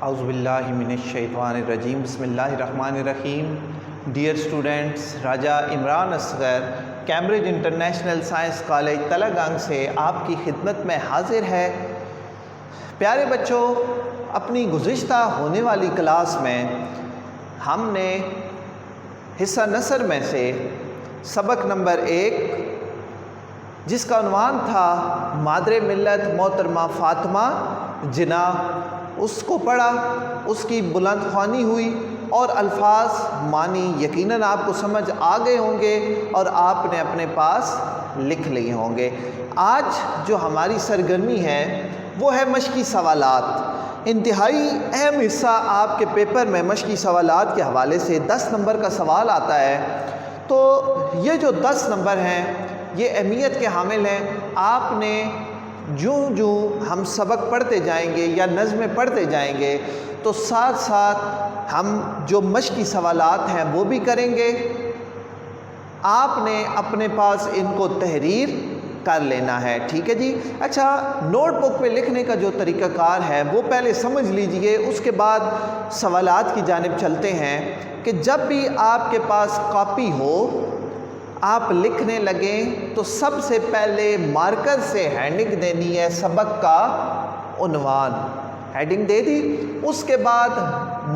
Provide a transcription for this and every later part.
اعوذ باللہ من الشیطان الرجیم بسم اللہ الرحمن الرحیم. Dear students, Raja Imran Asghar Cambridge International Science College تلہ سے آپ کی خدمت میں حاضر ہے. پیارے بچوں، اپنی گزشتہ ہونے والی کلاس میں ہم نے حصہ نثر میں سے سبق نمبر 1 جس کا عنوان تھا مادر ملت محترمہ فاطمہ جناح، اس کو پڑھا، اس کی بلند خوانی ہوئی اور الفاظ معنی یقیناً آپ کو سمجھ آ گئے ہوں گے اور آپ نے اپنے پاس لکھ لیے ہوں گے. آج جو ہماری سرگرمی ہے وہ ہے مشقی سوالات. انتہائی اہم حصہ آپ کے پیپر میں مشقی سوالات کے حوالے سے 10 نمبر کا سوال آتا ہے. تو یہ جو 10 نمبر ہیں یہ اہمیت کے حامل ہیں. آپ نے جو ہم سبق پڑھتے جائیں گے یا نظمیں پڑھتے جائیں گے تو ساتھ ساتھ ہم جو مشقی سوالات ہیں وہ بھی کریں گے. آپ نے اپنے پاس ان کو تحریر کر لینا ہے. ٹھیک ہے جی. اچھا، نوٹ بک پہ لکھنے کا جو طریقہ کار ہے وہ پہلے سمجھ لیجئے، اس کے بعد سوالات کی جانب چلتے ہیں. کہ جب بھی آپ کے پاس کاپی ہو، آپ لکھنے لگیں تو سب سے پہلے مارکر سے ہیڈنگ دینی ہے سبق کا عنوان. ہیڈنگ دے دی، اس کے بعد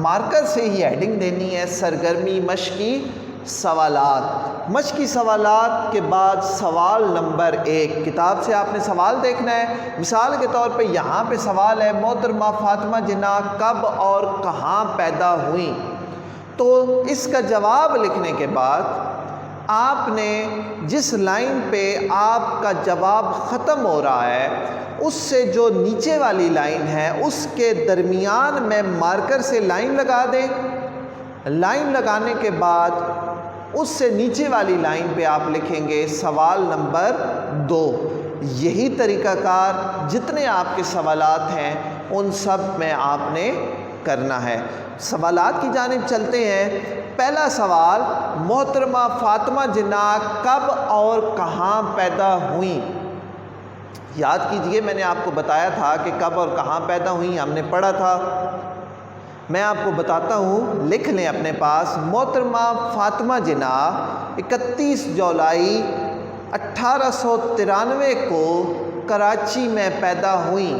مارکر سے ہی ہیڈنگ دینی ہے سرگرمی مشقی سوالات. مشقی سوالات کے بعد سوال نمبر 1 کتاب سے آپ نے سوال دیکھنا ہے. مثال کے طور پہ یہاں پہ سوال ہے محترمہ فاطمہ جناح کب اور کہاں پیدا ہوئیں. تو اس کا جواب لکھنے کے بعد آپ نے جس لائن پہ آپ کا جواب ختم ہو رہا ہے اس سے جو نیچے والی لائن ہے اس کے درمیان میں مارکر سے لائن لگا دیں. لائن لگانے کے بعد اس سے نیچے والی لائن پہ آپ لکھیں گے سوال نمبر 2. یہی طریقہ کار جتنے آپ کے سوالات ہیں ان سب میں آپ نے کرنا ہے. سوالات کی جانب چلتے ہیں. پہلا سوال، محترمہ فاطمہ جناح کب اور کہاں پیدا ہوئیں؟ یاد کیجئے، میں نے آپ کو بتایا تھا کہ کب اور کہاں پیدا ہوئیں، ہم نے پڑھا تھا. میں آپ کو بتاتا ہوں، لکھ لیں اپنے پاس. محترمہ فاطمہ جناح 31 جولائی 1893 کو کراچی میں پیدا ہوئیں.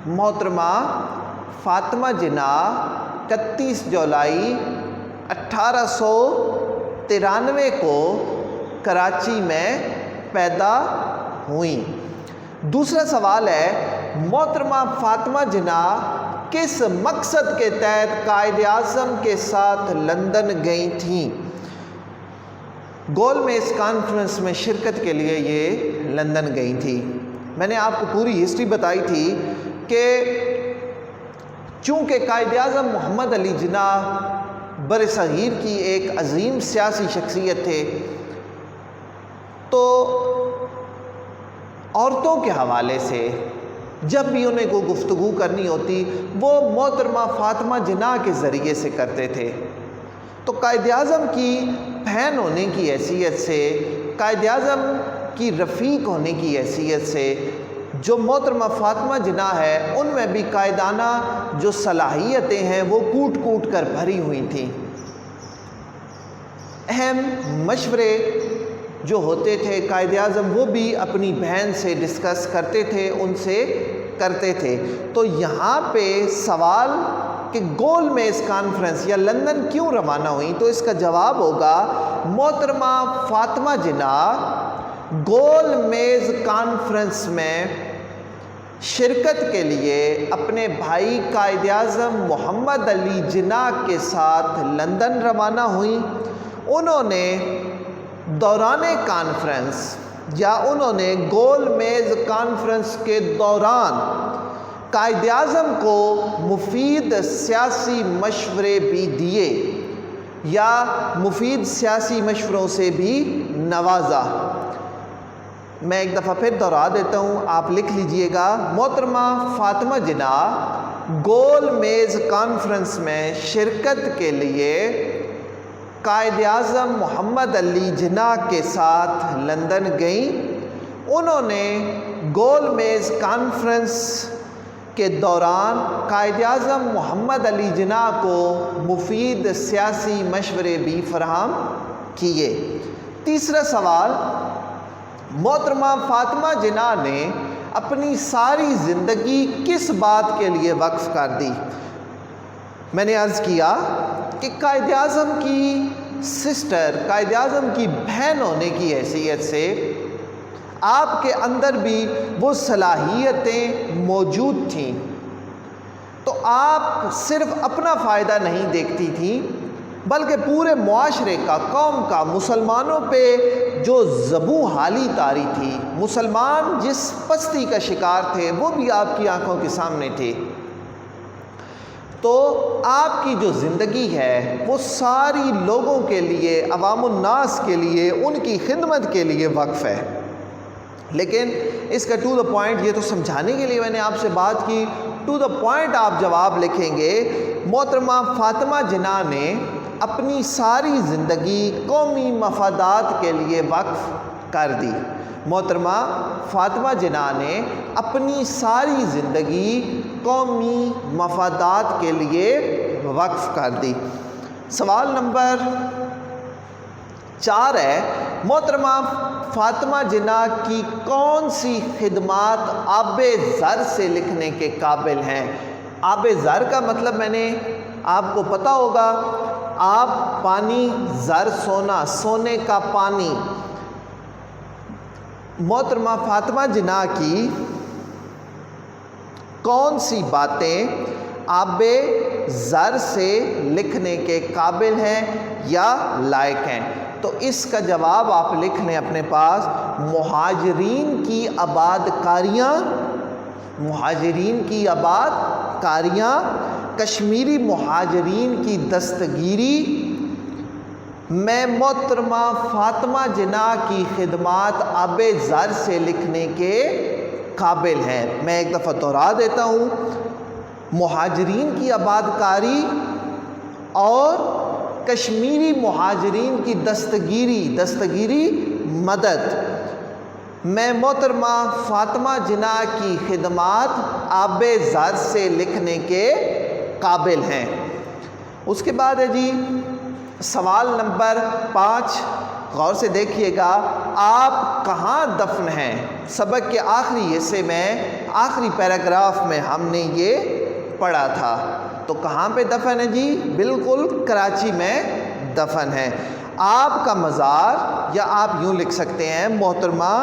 محترمہ فاطمہ جناح 31 جولائی 1893 کو کراچی میں پیدا ہوئیں. دوسرا سوال ہے، محترمہ فاطمہ جناح کس مقصد کے تحت قائد اعظم کے ساتھ لندن گئی تھیں؟ گول میز کانفرنس میں شرکت کے لیے یہ لندن گئی تھی. میں نے آپ کو پوری ہسٹری بتائی تھی کہ چونکہ قائد اعظم محمد علی جناح بر صغیر کی ایک عظیم سیاسی شخصیت تھے، تو عورتوں کے حوالے سے جب بھی انہیں کوئی گفتگو کرنی ہوتی وہ محترمہ فاطمہ جناح کے ذریعے سے کرتے تھے. تو قائد اعظم کی بہن ہونے کی حیثیت سے، قائد اعظم کی رفیق ہونے کی حیثیت سے جو محترمہ فاطمہ جناح ہے ان میں بھی قائدانہ جو صلاحیتیں ہیں وہ کوٹ کوٹ کر بھری ہوئی تھیں. اہم مشورے جو ہوتے تھے قائد اعظم وہ بھی اپنی بہن سے ڈسکس کرتے تھے، ان سے کرتے تھے. تو یہاں پہ سوال کہ گول میز کانفرنس یا لندن کیوں روانہ ہوئی، تو اس کا جواب ہوگا محترمہ فاطمہ جناح گول میز کانفرنس میں شرکت کے لیے اپنے بھائی قائد اعظم محمد علی جناح کے ساتھ لندن روانہ ہوئیں. انہوں نے دوران کانفرنس یا انہوں نے گول میز کانفرنس کے دوران قائد اعظم کو مفید سیاسی مشورے بھی دیے یا مفید سیاسی مشوروں سے بھی نوازا. میں ایک دفعہ پھر دہرا دیتا ہوں، آپ لکھ لیجئے گا. محترمہ فاطمہ جناح گول میز کانفرنس میں شرکت کے لیے قائد اعظم محمد علی جناح کے ساتھ لندن گئیں. انہوں نے گول میز کانفرنس کے دوران قائد اعظم محمد علی جناح کو مفید سیاسی مشورے بھی فراہم کیے؟ تیسرا سوال، محترمہ فاطمہ جناح نے اپنی ساری زندگی کس بات کے لیے وقف کر دی؟ میں نے عرض کیا کہ قائد اعظم کی سسٹر، قائد اعظم کی بہن ہونے کی حیثیت سے آپ کے اندر بھی وہ صلاحیتیں موجود تھیں، تو آپ صرف اپنا فائدہ نہیں دیکھتی تھیں بلکہ پورے معاشرے کا، قوم کا، مسلمانوں پہ جو زبوں حالی طاری تھی، مسلمان جس پستی کا شکار تھے وہ بھی آپ کی آنکھوں کے سامنے تھے۔ تو آپ کی جو زندگی ہے وہ ساری لوگوں کے لیے، عوام الناس کے لیے، ان کی خدمت کے لیے وقف ہے۔ لیکن اس کا ٹو دا پوائنٹ، یہ تو سمجھانے کے لیے میں نے آپ سے بات کی، ٹو دا پوائنٹ آپ جواب لکھیں گے، محترمہ فاطمہ جناح نے اپنی ساری زندگی قومی مفادات کے لیے وقف کر دی۔ محترمہ فاطمہ جناح نے اپنی ساری زندگی قومی مفادات کے لیے وقف کر دی۔ سوال نمبر 4 ہے، محترمہ فاطمہ جناح کی کون سی خدمات آب زر سے لکھنے کے قابل ہیں؟ آب زر کا مطلب میں نے آپ کو پتہ ہوگا، آب پانی، زر سونا، سونے کا پانی۔ محترمہ فاطمہ جناح کی کون سی باتیں آب زر سے لکھنے کے قابل ہیں یا لائق ہیں؟ تو اس کا جواب آپ لکھ لیں اپنے پاس، مہاجرین کی آباد کاریاں، مہاجرین کی آباد کاریاں، کشمیری مہاجرین کی دستگیری میں محترمہ فاطمہ جناح کی خدمات آب زر سے لکھنے کے قابل ہیں۔ میں ایک دفعہ دہرا دیتا ہوں، مہاجرین کی آباد کاری اور کشمیری مہاجرین کی دستگیری مدد میں محترمہ فاطمہ جناح کی خدمات آب زر سے لکھنے کے قابل ہیں۔ اس کے بعد ہے جی سوال نمبر 5، غور سے دیکھیے گا، آپ کہاں دفن ہیں؟ سبق کے آخری حصے میں، آخری پیراگراف میں ہم نے یہ پڑھا تھا۔ تو کہاں پہ دفن ہے جی؟ بالکل کراچی میں دفن ہے۔ آپ کا مزار، یا آپ یوں لکھ سکتے ہیں، محترمہ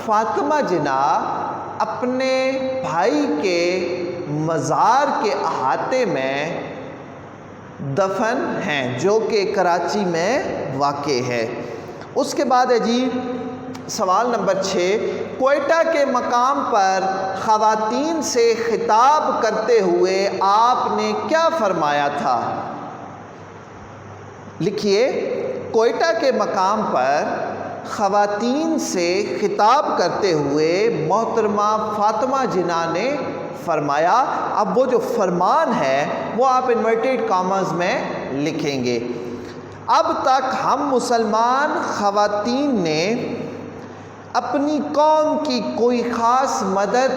فاطمہ جناح اپنے بھائی کے مزار کے احاطے میں دفن ہیں، جو کہ کراچی میں واقع ہے۔ اس کے بعد ہے جی سوال نمبر 6، کوئٹہ کے مقام پر خواتین سے خطاب کرتے ہوئے آپ نے کیا فرمایا تھا؟ لکھیے، کوئٹہ کے مقام پر خواتین سے خطاب کرتے ہوئے محترمہ فاطمہ جناح نے فرمایا۔ اب وہ جو فرمان ہے وہ آپ انورٹیڈ کاماز میں لکھیں گے۔ اب تک ہم مسلمان خواتین نے اپنی قوم کی کوئی خاص مدد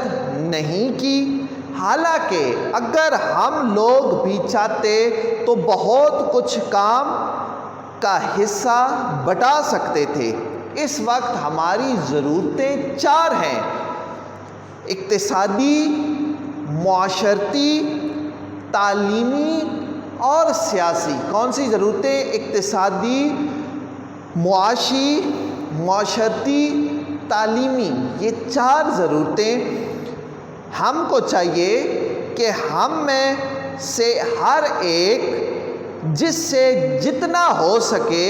نہیں کی، حالانکہ اگر ہم لوگ بھی چاہتے تو بہت کچھ کام کا حصہ بٹا سکتے تھے۔ اس وقت ہماری ضرورتیں 4 ہیں: اقتصادی، معاشرتی، تعلیمی اور سیاسی۔ کون سی ضرورتیں؟ اقتصادی، معاشی، معاشرتی، تعلیمی، یہ 4 ضرورتیں ہم کو چاہیے کہ ہم میں سے ہر ایک جس سے جتنا ہو سکے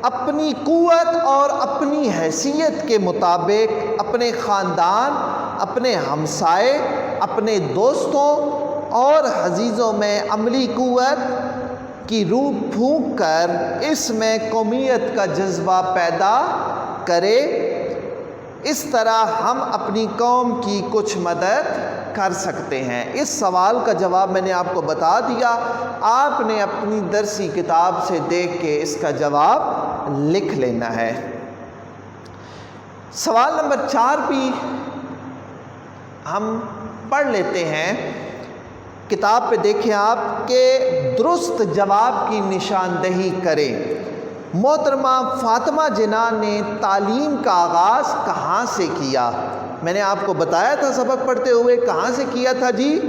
اپنی قوت اور اپنی حیثیت کے مطابق اپنے خاندان، اپنے ہمسائے، اپنے دوستوں اور عزیزوں میں عملی قوت کی روح پھونک کر اس میں قومیت کا جذبہ پیدا کرے۔ اس طرح ہم اپنی قوم کی کچھ مدد کر سکتے ہیں۔ اس سوال کا جواب میں نے آپ کو بتا دیا، آپ نے اپنی درسی کتاب سے دیکھ کے اس کا جواب لکھ لینا ہے۔ سوال نمبر 4 بھی ہم پڑھ لیتے ہیں۔ کتاب پہ دیکھیں آپ کہ درست جواب کی نشاندہی کریں۔ محترمہ فاطمہ جناح نے تعلیم کا آغاز کہاں سے کیا؟ میں نے آپ کو بتایا تھا سبق پڑھتے ہوئے، کہاں سے کیا تھا جی؟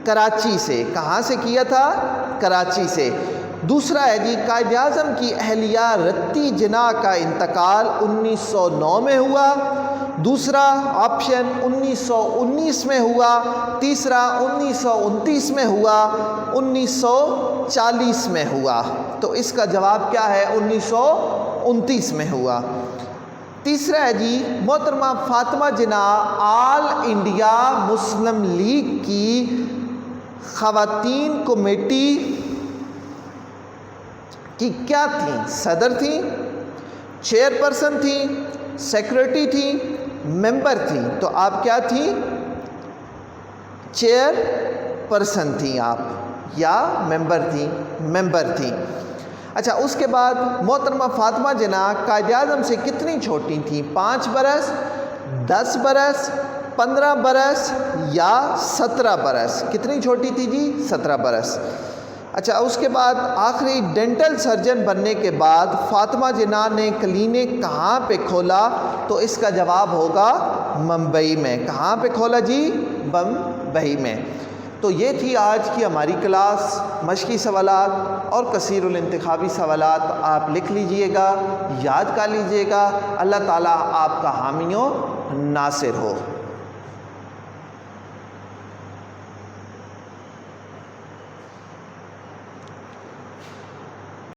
کراچی سے۔ کہاں سے کیا تھا؟ کراچی سے۔ دوسرا ہے جی، قائد اعظم کی اہلیہ رتی جناح کا انتقال 1909 میں ہوا۔ دوسرا آپشن 1919 میں ہوا۔ تیسرا 1929 میں ہوا۔ 1940 میں ہوا۔ تو اس کا جواب کیا ہے؟ 1929 میں ہوا۔ تیسرا ہے جی، محترمہ فاطمہ جناح آل انڈیا مسلم لیگ کی خواتین کمیٹی کی کیا تھیں؟ صدر تھیں، چیئر پرسن تھیں، سیکریٹری تھیں، ممبر تھیں؟ تو آپ کیا تھیں؟ چیئر پرسن تھیں آپ، یا ممبر تھیں؟ ممبر تھیں۔ اچھا، اس کے بعد محترمہ فاطمہ جناح قائد اعظم سے کتنی چھوٹی تھیں؟ 5 برس، 10 برس، 15 برس یا 17 برس؟ کتنی چھوٹی تھی جی؟ 17 برس۔ اچھا، اس کے بعد آخری ڈینٹل سرجن بننے کے بعد فاطمہ جناح نے کلینک کہاں پہ کھولا؟ تو اس کا جواب ہوگا ممبئی میں۔ کہاں پہ کھولا جی؟ ممبئی میں۔ تو یہ تھی آج کی ہماری کلاس۔ مشقی سوالات اور کثیر الانتخابی سوالات آپ لکھ لیجئے گا، یاد کر لیجئے گا۔ اللہ تعالیٰ آپ کا حامی و ناصر ہو۔